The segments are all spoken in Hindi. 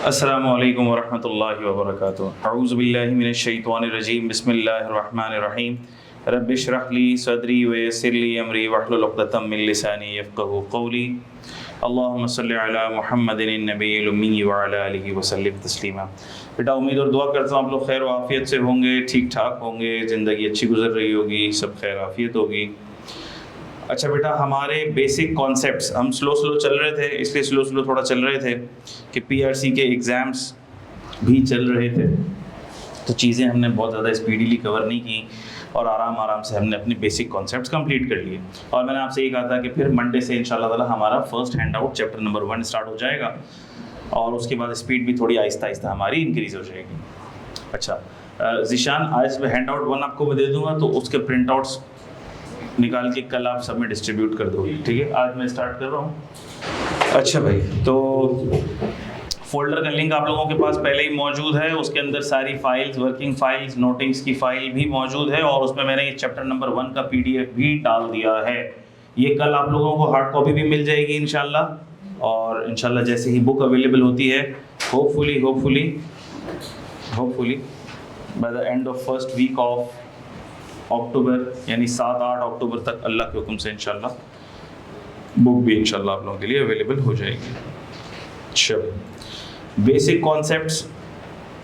अस्सलामुअलैकुम वरहमतुल्लाहि वबरकातुहू। अऊज़ु बिल्लाहि मिनश शैतानिर रजीम। बिस्मिल्लाहिर रहमानिर रहीम। रब्बि इश्रह ली सदरी व यस्सिर ली अमरी वहलुल उक़दतम मिन लिसानी यफ़क़हू क़ौली। अल्लाहुम्मा सल्लि अला मुहम्मदिन नबिय्यिल उम्मी व अला आलिहि व सल्लिम तस्लीमा। बेटा, उम्मीद और दुआ करता हूँ आप लोग खैर व आफ़ियत से होंगे, ठीक ठाक होंगे, ज़िंदगी अच्छी गुजर रही होगी, सब खैर आफ़ियत होगी। अच्छा बेटा, हमारे बेसिक कॉन्सेप्ट्स हम स्लो चल रहे थे, इसलिए स्लो थोड़ा चल रहे थे कि पीआरसी के एग्ज़ाम्स भी चल रहे थे, तो चीज़ें हमने बहुत ज़्यादा स्पीडीली कवर नहीं की और आराम से हमने अपने बेसिक कॉन्सेप्ट्स कंप्लीट कर लिए। और मैंने आपसे ये कहा था कि फिर मंडे से इंशाल्लाह ताला हमारा first hand out chapter number 1 start हो जाएगा और उसके बाद स्पीड भी थोड़ी आहिस्ता हमारी इंक्रीज़ हो जाएगी। अच्छा ज़ीशान, आज हैंड आउट 1 आपको मैं दे दूँगा, तो उसके प्रिंट आउट्स निकाल के कल आप सब में डिस्ट्रीब्यूट कर दो, ठीक है? आज मैं स्टार्ट कर रहा हूँ। अच्छा भाई, तो फोल्डर का लिंक आप लोगों के पास पहले ही मौजूद है, उसके अंदर सारी फाइल्स, वर्किंग फाइल्स, नोटिंग्स की फाइल भी मौजूद है और उसमें मैंने ये चैप्टर नंबर 1 का पीडीएफ भी डाल दिया है। ये कल आप लोगों को हार्ड कॉपी भी मिल जाएगी इंशाल्लाह, और इंशाल्लाह जैसे ही बुक अवेलेबल होती है, hopefully by the end of first week of October, यानी 7-8 अक्टूबर तक अल्लाह के हुक्म से इंशाल्लाह बुक भी इंशाल्लाह आप लोगों के लिए अवेलेबल हो जाएगी। चलो, बेसिक कॉन्सेप्ट्स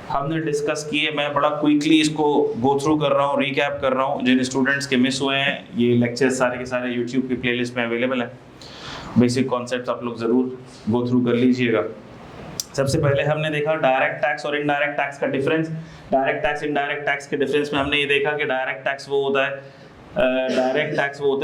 हमने डिस्कस किए। मैं बड़ा क्विकली इसको गो थ्रू कर रहा हूँ, रिकैप कर रहा हूँ। जिन स्टूडेंट्स के मिस हुए हैं, ये लेक्चर्स सारे के सारे यूट्यूब की प्लेलिस्ट में अवेलेबल है। बेसिक कॉन्सेप्ट्स आप लोग ज़रूर गो थ्रू कर लीजिएगा। सबसे पहले हमने देखा डायरेक्ट टैक्स और इनडायरेक्ट टैक्स का difference. Direct tax indirect tax के डिफरेंस में हमने ये देखा कि डायरेक्ट टैक्स वो होता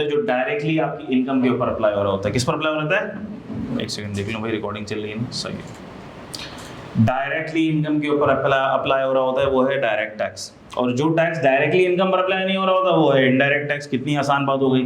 है जो डायरेक्टली आपकी इनकम के ऊपर अप्लाई हो रहा होता है। किस पर अप्लाई हो रहा है? एक सेकंड देख लो भाई, रिकॉर्डिंग चल रही है ना? सही है। डायरेक्टली इनकम के ऊपर अप्लाई हो रहा होता है वो है डायरेक्ट टैक्स, और जो टैक्स डायरेक्टली इनकम पर अप्लाई नहीं हो रहा होता वो है इनडायरेक्ट टैक्स। कितनी आसान बात हो गई।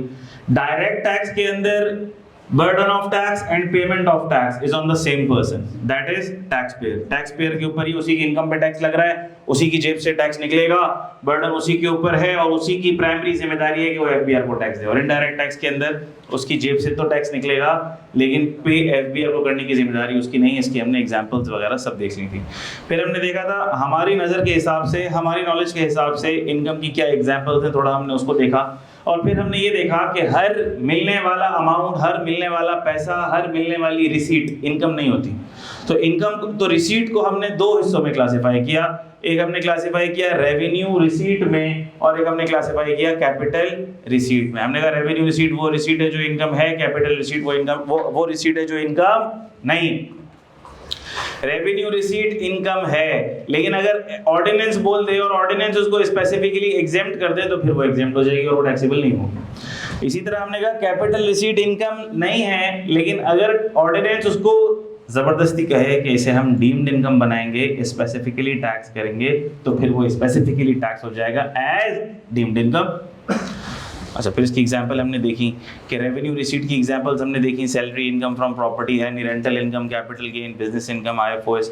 डायरेक्ट टैक्स के अंदर burden of tax and payment of tax is on the same person, that is taxpayer। taxpayer के ऊपर ही उसी की इनकम पे टैक्स लग रहा है, उसी की जेब से टैक्स निकलेगा, बर्डन उसी के ऊपर है और उसी की प्राइमरी जिम्मेदारी है कि वो एफबीआर को टैक्स दे। और इनडायरेक्ट टैक्स के अंदर उसकी जेब से तो टैक्स निकलेगा, लेकिन पे एफबीआर को करने की जिम्मेदारी उसकी नहीं है। इसकी हमने एग्जांपल्स वगैरह सब देख ली थी। फिर हमने देखा था हमारी नज़र के हिसाब से, हमारी नॉलेज के हिसाब से इनकम की क्या एग्जाम्पल्स हैं, थोड़ा हमने उसको देखा। और फिर हमने ये देखा कि हर मिलने वाला अमाउंट, हर मिलने वाला पैसा, हर मिलने वाली रिसीट इनकम नहीं होती। तो इनकम, तो रिसीट को हमने 2 हिस्सों में क्लासिफाई किया। एक हमने क्लासिफाई किया रेवेन्यू रिसीट में, और एक हमने क्लासिफाई किया कैपिटल रिसीट में। हमने कहा रेवेन्यू रिसीट वो रिसीट है जो इनकम है, कैपिटल रिसीट वो इनकम वो रिसीट है जो इनकम नहीं। रेवेन्यू रिसीट इनकम है, लेकिन अगर ऑर्डिनेंस बोल दे और ऑर्डिनेंस उसको स्पेसिफिकली एग्जेम्प्ट कर दे तो फिर वो एग्जेम्प्ट हो जाएगी और वो टैक्सेबल नहीं होगी। इसी तरह हमने कहा कैपिटल रिसीट इनकम नहीं है, लेकिन अगर ऑर्डिनेंस उसको जबरदस्ती कहे कि इसे हम डीम्ड इनकम बनाएंगे, स्पेसिफिकली टैक्स करेंगे, तो फिर वो स्पेसिफिकली टैक्स हो जाएगा एज डीम्ड इनकम। अच्छा, फिर इसकी एग्जांपल हमने देखी कि रेवेन्यू रिसीट की एग्जांपल्स हमने देखी, सैलरी इनकम फ्रॉम प्रॉपर्टी है, rental income, capital gain, business income, IFOS.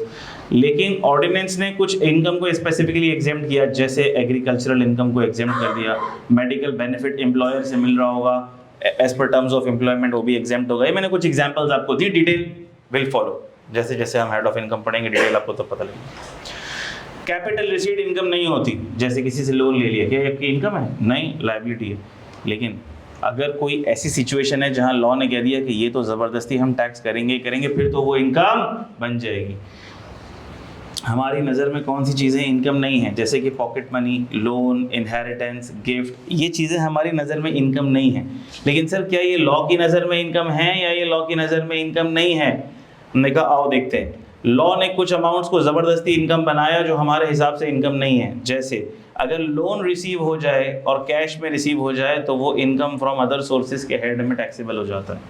लेकिन ऑर्डिनेंस ने कुछ इनकम को स्पेसिफिकली एग्जेम्प्ट किया, जैसे एग्रीकल्चरल इनकम को एग्जेम्प्ट कर दिया, मेडिकल बेनिफिट एम्प्लॉयर से मिल रहा होगा as per terms of employment, वो भी एग्जेम्प्ट होगा। ये मैंने कुछ एग्जाम्पल्स आपको दी, डिटेल विल फॉलो। जैसे जैसे हम हेड ऑफ इनकम पढ़ेंगे डिटेल आपको तो पता लगेगा। कैपिटल रिसीट इनकम नहीं होती, जैसे किसी से लोन ले लिया, क्या आपकी इनकम है? नहीं, लायबिलिटी है। लेकिन अगर कोई ऐसी सिचुएशन है जहां लॉ ने कह दिया कि ये तो ज़बरदस्ती हम टैक्स करेंगे, फिर तो वो इनकम बन जाएगी। हमारी नज़र में कौन सी चीज़ें इनकम नहीं है, जैसे कि pocket money, loan, inheritance, gift, ये चीज़ें हमारी नज़र में इनकम नहीं है। लेकिन सर क्या ये लॉ की नज़र में इनकम है या ये लॉ की नज़र में इनकम नहीं है? हमने कहा आओ देखते हैं। लॉ ने कुछ अमाउंट्स को ज़बरदस्ती इनकम बनाया जो हमारे हिसाब से इनकम नहीं है। जैसे अगर लोन रिसीव हो जाए और कैश में रिसीव हो जाए तो वो इनकम फ्रॉम अदर सोर्सेज के हेड में टैक्सेबल हो जाता है।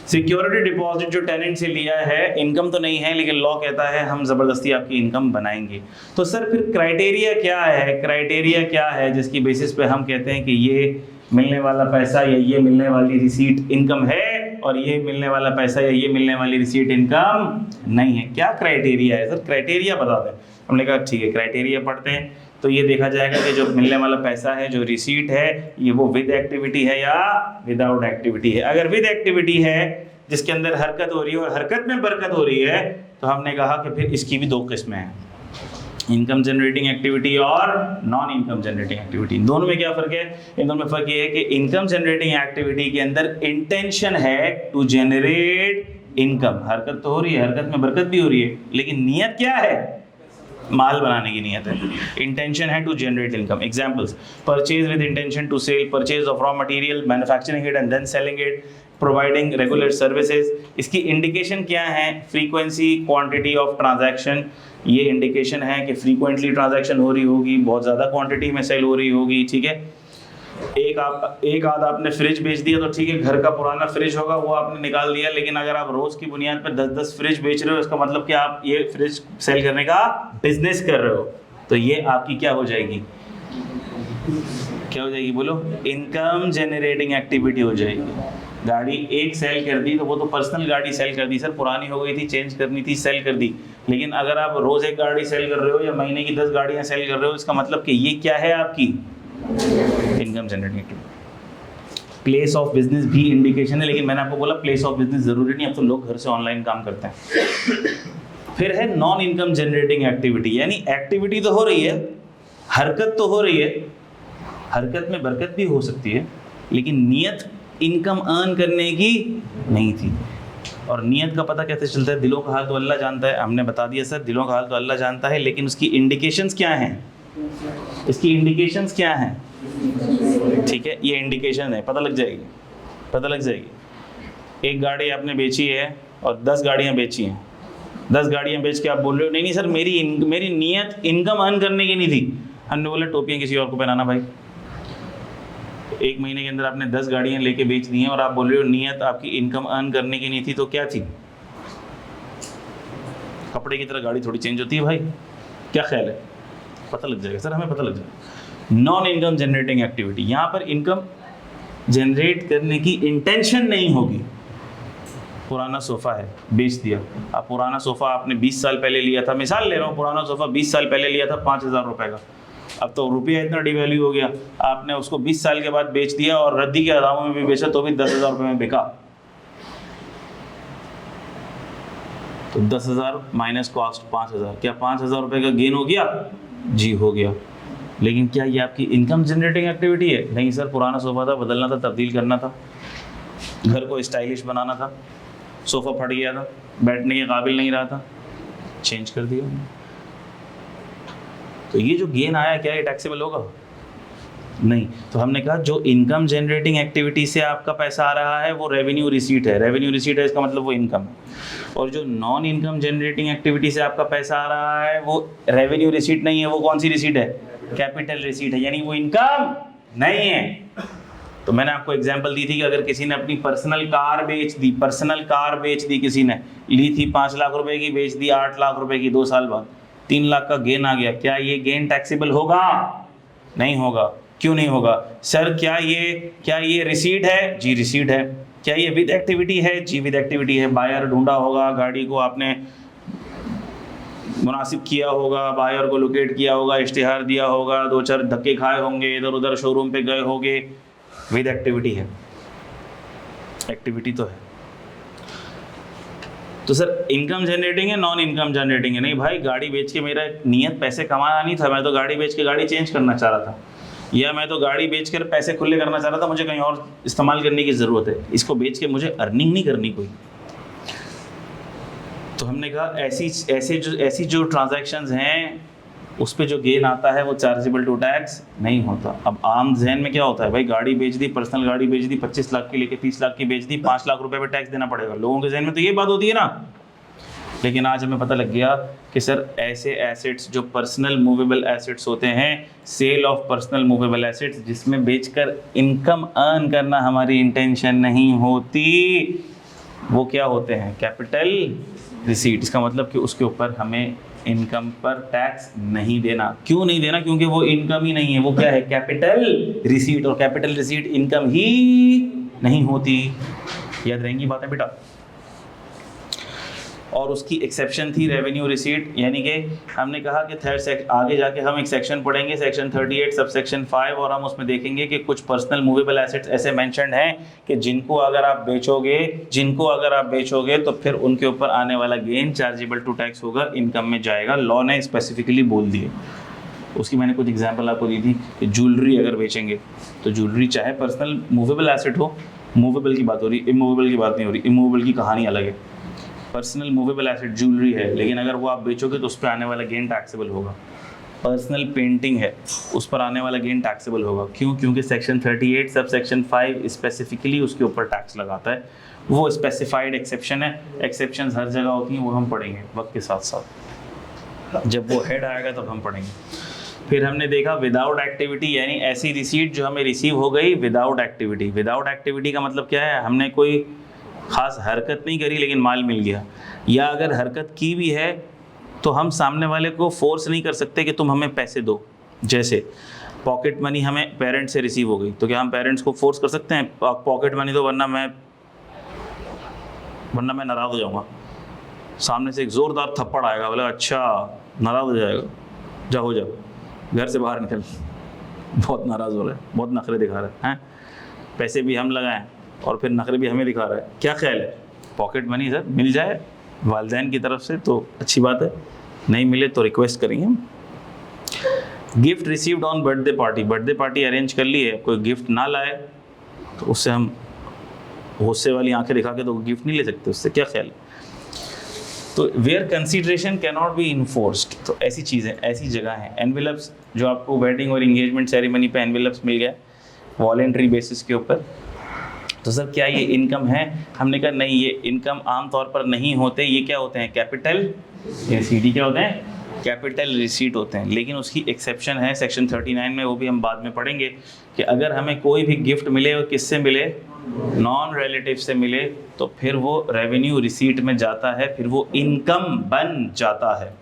सिक्योरिटी डिपॉजिट जो टेनेंट से लिया है, इनकम तो नहीं है, लेकिन लॉ कहता है हम ज़बरदस्ती आपकी इनकम बनाएंगे। तो सर फिर क्राइटेरिया क्या है जिसकी बेसिस पे हम कहते हैं कि ये मिलने वाला पैसा या ये मिलने वाली रिसीट इनकम है और ये मिलने वाला पैसा या ये मिलने वाली रिसीट इनकम नहीं है? क्या क्राइटेरिया है सर? क्राइटेरिया बता दें। हमने कहा ठीक है, क्राइटेरिया पढ़ते हैं। तो ये देखा जाएगा कि जो मिलने वाला पैसा है, जो रिसीट है, ये वो विद एक्टिविटी है या विदाउट एक्टिविटी है। अगर विद एक्टिविटी है जिसके अंदर हरकत हो रही है और हरकत में बरकत हो रही है, तो हमने कहा कि फिर इसकी भी दो किस्में हैं, इनकम जनरेटिंग एक्टिविटी और नॉन इनकम जनरेटिंग एक्टिविटी। दोनों में क्या फ़र्क है? इन दोनों में फ़र्क ये है कि इनकम जनरेटिंग एक्टिविटी के अंदर इंटेंशन है टू जनरेट इनकम, हरकत तो हो रही है, हरकत में बरकत भी हो रही है, लेकिन नियत क्या है? माल बनाने की नियत है। इंटेंशन है to generate income. Examples: purchase with intention to sell, purchase of raw material, manufacturing it and then selling it, providing regular services. इसकी इंडिकेशन क्या है? Frequency, quantity of transaction. ये इंडिकेशन है कि फ्रीक्वेंटली ट्रांजैक्शन हो रही होगी, बहुत ज़्यादा क्वांटिटी में सेल हो रही होगी, ठीक है। एक आध आपने फ्रिज बेच दिया तो ठीक है, घर का पुराना फ्रिज होगा वो आपने निकाल दिया, लेकिन अगर आप रोज की बुनियाद पर 10-10 फ्रिज बेच रहे हो, इसका मतलब कि आप ये फ्रिज सेल करने का बिजनेस कर रहे हो, तो ये आपकी क्या हो जाएगी? क्या हो जाएगी बोलो? इनकम जनरेटिंग एक्टिविटी हो जाएगी। गाड़ी एक सेल कर दी तो वो तो पर्सनल गाड़ी सेल कर दी, सर पुरानी हो गई थी, चेंज करनी थी, सेल कर दी। लेकिन अगर आप रोज एक गाड़ी सेल कर रहे हो या महीने की 10 गाड़ियां सेल कर रहे हो, इसका मतलब कि ये क्या है? आपकी income generating activity. Place of business भी इंडिकेशन है, लेकिन मैंने आपको बोला प्लेस ऑफ बिजनेस जरूरी नहीं, अब तो लोग घर से ऑनलाइन काम करते हैं। फिर है नॉन इनकम जनरेटिंग एक्टिविटी, यानी एक्टिविटी तो हो रही है, हरकत तो हो रही है, हरकत में बरकत भी हो सकती है, लेकिन नियत इनकम अर्न करने की नहीं थी। और नियत का पता कैसे चलता है? दिलों का हाल तो अल्लाह जानता है, हमने बता दिया सर, दिलों का हाल तो अल्लाह जानता है, लेकिन उसकी इंडिकेशंस क्या हैं? इसकी इंडिकेशंस क्या हैं? ठीक है, ये इंडिकेशन है, पता लग जाएगी, पता लग जाएगी। एक गाड़ी आपने बेची है और 10 गाड़ियाँ बेची हैं, 10 गाड़ियाँ बेच के आप बोल रहे हो नहीं नहीं सर मेरी नियत इनकम अर्न करने की नहीं थी। हमने बोला टोपियाँ किसी और को पहनाना भाई। एक महीने के अंदर आपने 10 गाड़ियाँ लेके बेच दी हैं और आप बोल रहे हो नियत आपकी इनकम अर्न करने की नहीं थी, तो क्या थी? कपड़े की तरह गाड़ी थोड़ी चेंज होती है भाई, क्या ख्याल है? पता लग जाएगा सर, हमें पता लग जाएगा। नॉन इनकम जनरेटिंग एक्टिविटी, यहाँ पर इनकम जनरेट करने की इंटेंशन नहीं होगी। पुराना सोफ़ा है, बेच दिया। अब पुराना सोफ़ा आपने 20 साल पहले लिया था, मिसाल ले रहा हूँ, पुराना सोफ़ा 20 साल पहले लिया था 5,000 रुपये का, अब तो रुपया इतना डिवैल्यू हो गया, आपने उसको 20 साल के बाद बेच दिया और रद्दी के दामों में भी बेचा तो भी 10,000 रुपये में बिका। तो 10,000 माइनस कॉस्ट 5,000, क्या 5,000 रुपये का गेन हो गया? जी हो गया। लेकिन क्या ये आपकी इनकम जनरेटिंग एक्टिविटी है? नहीं सर, पुराना सोफ़ा था, बदलना था, तब्दील करना था, घर को स्टाइलिश बनाना था, सोफ़ा फट गया था, बैठने के काबिल नहीं रहा था, चेंज कर दिया। तो ये जो गेन आया क्या ये टैक्सेबल होगा? नहीं। तो हमने कहा जो इनकम जनरेटिंग एक्टिविटी से आपका पैसा आ रहा है वो रेवेन्यू रिसीट है। रेवेन्यू रिसीट है, इसका मतलब वो इनकम है। और जो नॉन इनकम जनरेटिंग एक्टिविटी से आपका पैसा आ रहा है वो रेवेन्यू रिसीट नहीं है, वो कौन सी रिसीट है? कैपिटल रिसीट है, यानी वो इनकम नहीं है। तो मैंने आपको एग्जांपल दी थी कि अगर किसी ने अपनी पर्सनल कार बेच दी, किसी ने ली थी 5 लाख रुपए की, बेच दी 8 लाख रुपए की, 2 साल बाद 3 लाख का गेन आ गया, क्या ये गेन टैक्सेबल होगा? नहीं होगा। क्यों नहीं होगा? सर क्या ये रिसीट है? जी रिसीट है। क्या ये विद एक्टिविटी है? जी विद एक्टिविटी है। बायर ढूंढा होगा, गाड़ी को आपने मुनासिब किया होगा, बायर को लोकेट किया होगा, इश्तिहार दिया होगा, 2-4 धक्के खाए होंगे, इधर उधर शोरूम पे गए होंगे, विद एक्टिविटी है। एक्टिविटी तो है। तो सर इनकम जनरेटिंग है, नॉन इनकम जनरेटिंग है? नहीं भाई, गाड़ी बेच के मेरा नियत पैसे कमाना नहीं था, मैं तो गाड़ी बेच के गाड़ी चेंज करना चाह रहा था, या मैं तो गाड़ी बेच कर पैसे खुले करना चाह रहा था, मुझे कहीं और इस्तेमाल करने की ज़रूरत है, इसको बेच के मुझे अर्निंग नहीं करनी कोई। तो हमने कहा ऐसी जो ट्रांजैक्शंस हैं उस पे जो गेन आता है वो चार्जेबल टू टैक्स नहीं होता। अब आम जहन में क्या होता है, भाई गाड़ी बेच दी, पर्सनल गाड़ी बेच दी, 25 लाख की लेके 30 लाख की बेच दी, 5 लाख रुपए पे टैक्स देना पड़ेगा। लोगों के जहन में तो ये बात होती है ना। लेकिन आज हमें पता लग गया कि सर ऐसे एसेट्स जो पर्सनल मूवेबल एसेट्स होते हैं, sale of personal movable assets, जिसमें बेचकर इनकम अर्न करना हमारी इंटेंशन नहीं होती, वो क्या होते हैं? Capital receipt. इसका मतलब कि उसके ऊपर हमें इनकम पर टैक्स नहीं देना। क्यों नहीं देना? क्योंकि वो इनकम ही नहीं है, वो क्या है? Capital receipt. और कैपिटल रिसीट इनकम ही नहीं होती। याद रहेंगी बातें बेटा। और उसकी एक्सेप्शन थी रेवेन्यू रिसीट, यानी कि हमने कहा कि आगे जाके हम एक सेक्शन पढ़ेंगे, सेक्शन 38 सब सेक्शन 5, और हम उसमें देखेंगे कि कुछ पर्सनल मूवेबल एसेट्स ऐसे मेंशन्ड हैं कि जिनको अगर आप बेचोगे तो फिर उनके ऊपर आने वाला गेन चार्जेबल टू टैक्स होगा, इनकम में जाएगा। लॉ ने स्पेसिफिकली बोल दिए। उसकी मैंने कुछ एग्जांपल आपको दी थी कि ज्वेलरी अगर बेचेंगे तो ज्वेलरी चाहे पर्सनल मूवेबल एसेट हो, मूवेबल की बात हो रही, इमूवेबल की बात नहीं हो रही, इमूवेबल की कहानी अलग है। पर्सनल मूवेबल एसेट ज्वेलरी है, लेकिन अगर वो आप बेचोगे तो उस पर आने वाला गेन टैक्सेबल होगा। पर्सनल पेंटिंग है, उस पर आने वाला गेन टैक्सेबल होगा। क्यों? क्योंकि सेक्शन 38 सब सेक्शन 5 स्पेसिफिकली उसके ऊपर टैक्स लगाता है। वो स्पेसिफाइड एक्सेप्शन है, एक्सेप्शंस हर जगह होती हैं, वो हम पढ़ेंगे वक्त के साथ साथ, जब वो हेड आएगा तब हम पढ़ेंगे। फिर हमने देखा विदाउट एक्टिविटी, यानी ऐसी रिसीट जो हमें रिसीव हो गई विदाउट एक्टिविटी। विदाउट एक्टिविटी का मतलब क्या है? हमने कोई ख़ास हरकत नहीं करी लेकिन माल मिल गया, या अगर हरकत की भी है तो हम सामने वाले को फोर्स नहीं कर सकते कि तुम हमें पैसे दो। जैसे पॉकेट मनी हमें पेरेंट्स से रिसीव हो गई, तो क्या हम पेरेंट्स को फोर्स कर सकते हैं पॉकेट मनी दो, वरना मैं नाराज़ हो जाऊँगा। सामने से एक ज़ोरदार थप्पड़ आएगा, बोले अच्छा नाराज़ हो जाएगा, जाओ घर से बाहर निकल, बहुत नाराज़ हो रहा है, बहुत नखरे दिखा रहा है, पैसे भी हम लगाएं और फिर नखरे भी हमें दिखा रहा है। क्या ख्याल है? पॉकेट मनी सर मिल जाए वालिदैन की तरफ से तो अच्छी बात है, नहीं मिले तो रिक्वेस्ट करेंगे हम। Gift received on birthday party arrange कर ली है, कोई गिफ्ट ना लाए तो उससे हम गुस्से वाली आंखें दिखा के तो गिफ्ट नहीं ले सकते, उससे क्या ख्याल है? तो where consideration can not be enforced, तो ऐसी चीज़ें, ऐसी जगह हैं। एनवेलप्स, जो आपको वेडिंग और इंगेजमेंट सेरेमनी पे एनवेलप्स मिल गया वॉलेंट्री बेसिस के ऊपर, तो सर क्या ये इनकम है? हमने कहा नहीं, ये इनकम आम तौर पर नहीं होते, ये क्या होते हैं? Capital receipt. क्या होते हैं? कैपिटल रिसीट होते हैं। लेकिन उसकी एक्सेप्शन है सेक्शन 39 में, वो भी हम बाद में पढ़ेंगे कि अगर हमें कोई भी गिफ्ट मिले और किससे मिले, नॉन रिलेटिव से मिले, तो फिर वो रेवेन्यू रिसीट में जाता है, फिर वो इनकम बन जाता है।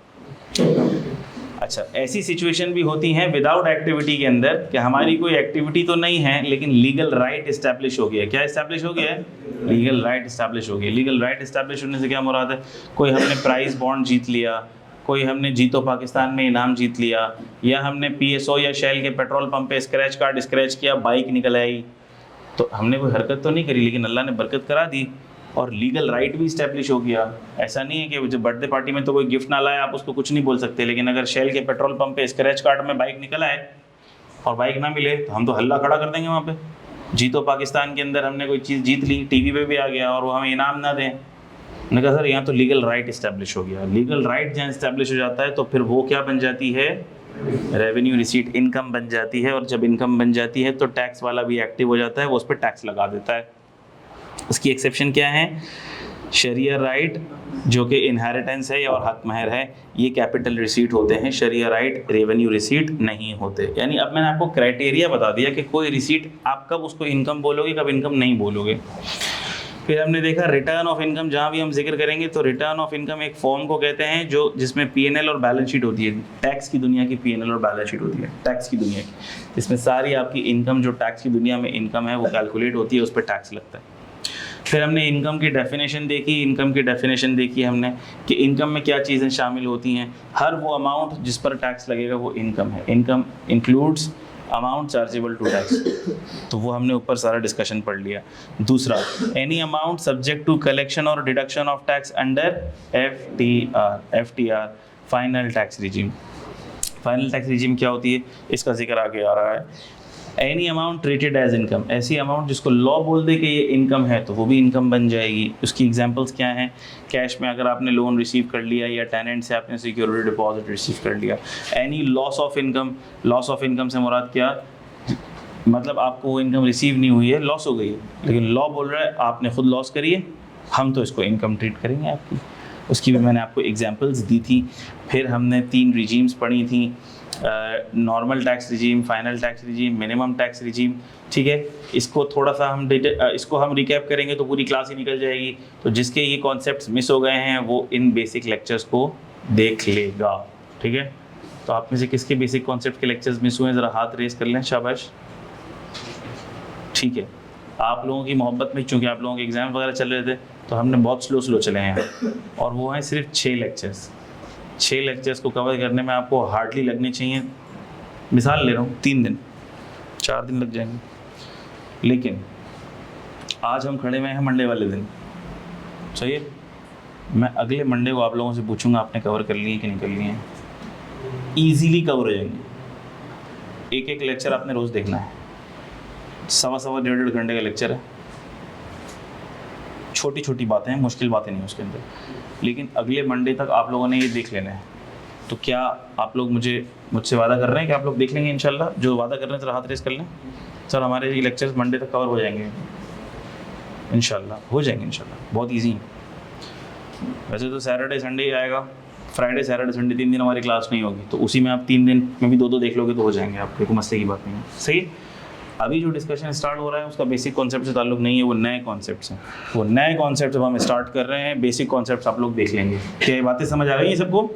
अच्छा, ऐसी सिचुएशन भी होती हैं विदाउट एक्टिविटी के अंदर कि हमारी कोई एक्टिविटी तो नहीं है लेकिन लीगल राइट इस्टेब्लिश हो गया। क्या इस्टेब्लिश हो गया है? लीगल राइट इस्टेब्लिश हो गया। लीगल राइट इस्टेब्लिश होने से क्या मुराद है? कोई हमने प्राइज बॉन्ड जीत लिया, कोई हमने जीतो पाकिस्तान में इनाम जीत लिया, या हमने PSO या शेल के पेट्रोल पंप पे स्क्रैच कार्ड स्क्रैच किया, बाइक निकल आई, तो हमने कोई हरकत तो नहीं करी लेकिन अल्लाह ने बरकत करा दी और लीगल राइट भी इस्टेब्लिश हो गया। ऐसा नहीं है कि जब बर्थडे पार्टी में तो कोई गिफ्ट ना लाए आप उसको कुछ नहीं बोल सकते, लेकिन अगर शेल के पेट्रोल पंप पे स्क्रैच कार्ड में बाइक निकल आए और बाइक ना मिले तो हम तो हल्ला खड़ा कर देंगे वहाँ पे। जीतो पाकिस्तान के अंदर हमने कोई चीज़ जीत ली, टीवी पे भी आ गया और वो हमें इनाम ना दें, मैंने कहा सर यहाँ तो लीगल राइट इस्टेब्लिश हो गया। लीगल राइट जहाँ इस्टेब्लिश हो जाता है तो फिर वो क्या बन जाती है? रेवेन्यू रिसीट, इनकम बन जाती है। और जब इनकम बन जाती है तो टैक्स वाला भी एक्टिव हो जाता है, वो उस पर टैक्स लगा देता है। उसकी एक्सेप्शन क्या है? शरिया राइट जो कि इनहेरिटेंस है और हक महर है, ये कैपिटल रिसीट होते हैं। शरिया राइट रेवेन्यू रिसीट नहीं होते। यानी अब मैंने आपको क्राइटेरिया बता दिया कि कोई रिसीट आप कब उसको इनकम बोलोगे, कब इनकम नहीं बोलोगे। फिर हमने देखा रिटर्न ऑफ इनकम, जहाँ भी हम जिक्र करेंगे तो रिटर्न ऑफ इनकम एक फॉर्म को कहते हैं जो जिसमें P&L और बैलेंस शीट होती है। टैक्स की दुनिया की P&L और बैलेंस शीट होती है, टैक्स की दुनिया की, इसमें सारी आपकी इनकम जो टैक्स की दुनिया में इनकम है वो कैलकुलेट होती है, उस पर टैक्स लगता है। फिर हमने इनकम की डेफिनेशन देखी। इनकम की डेफिनेशन देखी हमने कि इनकम में क्या चीज़ें शामिल होती हैं। हर वो अमाउंट जिस पर टैक्स लगेगा वो इनकम है। Income includes amount chargeable to tax, तो वो हमने ऊपर सारा डिस्कशन पढ़ लिया। दूसरा, any amount subject to collection और deduction of tax under FTR final tax regime. Final tax regime क्या होती है इसका जिक्र आगे आ रहा है। Any amount treated as income, ऐसी अमाउंट जिसको लॉ बोल दे कि ये इनकम है तो वो भी इनकम बन जाएगी। उसकी एग्जांपल्स क्या हैं? कैश में अगर आपने लोन रिसीव कर लिया या टेनेंट से आपने सिक्योरिटी डिपॉजिट रिसीव कर लिया। Any loss of income, loss of income से मुराद क्या? मतलब आपको वो इनकम रिसीव नहीं हुई है, लॉस हो गई है, लेकिन लॉ बोल रहा है आपने खुद लॉस करी है, हम तो इसको इनकम ट्रीट करेंगे आपकी। उसकी भी मैंने आपको एग्जांपल्स दी थी। फिर हमने 3 रिजीम्स पढ़ी थी, normal tax regime, final tax regime, minimum tax regime. ठीक है, इसको थोड़ा सा हम इसको हम रिकैप करेंगे तो पूरी क्लास ही निकल जाएगी। तो जिसके ये कॉन्सेप्ट्स मिस हो गए हैं वो इन बेसिक लेक्चर्स को देख लेगा। ठीक है, तो आप में से किसके बेसिक कॉन्सेप्ट के लेक्चर्स मिस हुए हैं ज़रा हाथ रेस कर लें, शाबाश। ठीक है, आप लोगों की मोहब्बत में, चूँकि आप लोगों के एग्ज़ाम वगैरह चल रहे थे, तो हमने बहुत स्लो चले हैं, और वो हैं सिर्फ 6 लेक्चर्स। 6 लेक्चर्स को कवर करने में आपको हार्डली लगने चाहिए, मिसाल ले रहा हूँ, 3 दिन 4 दिन लग जाएंगे। लेकिन आज हम खड़े हुए हैं मंडे वाले दिन, सही है। मैं अगले मंडे को आप लोगों से पूछूंगा आपने कवर कर लिए कि नहीं कर लिए हैं। ईजीली कवर हो जाएंगे। एक लेक्चर आपने रोज़ देखना है, 1.25 1.5 घंटे का लेक्चर है। छोटी छोटी बातें हैं, मुश्किल बातें नहीं उसके अंदर, लेकिन अगले मंडे तक आप लोगों ने ये देख लेना है। तो क्या आप लोग मुझसे वादा कर रहे हैं कि आप लोग देख लेंगे इंशाल्लाह? जो वादा कर रहे हैं सर हाथ रेस कर लें। सर हमारे ये लेक्चर्स मंडे तक कवर हो जाएंगे इंशाल्लाह, हो जाएंगे इंशाल्लाह, बहुत ईजी है। वैसे तो सैटरडे संडे आएगा, फ्राइडे सैटरडे संडे 3 दिन हमारी क्लास नहीं होगी, तो उसी में आप 3 दिन में भी 2 देख लोगे तो हो जाएंगे आपके, कोई मसले की बात नहीं है, सही है। अभी जो डिस्कशन स्टार्ट हो रहा है उसका बेसिक कॉन्सेप्ट से ताल्लुक नहीं है, वो नए कॉन्सेप्ट्स हैं। वो नए कॉन्सेप्ट जब हम स्टार्ट कर रहे हैं, बेसिक कॉन्सेप्ट्स आप लोग देख लेंगे। क्या ये बातें समझ आ रही हैं सबको?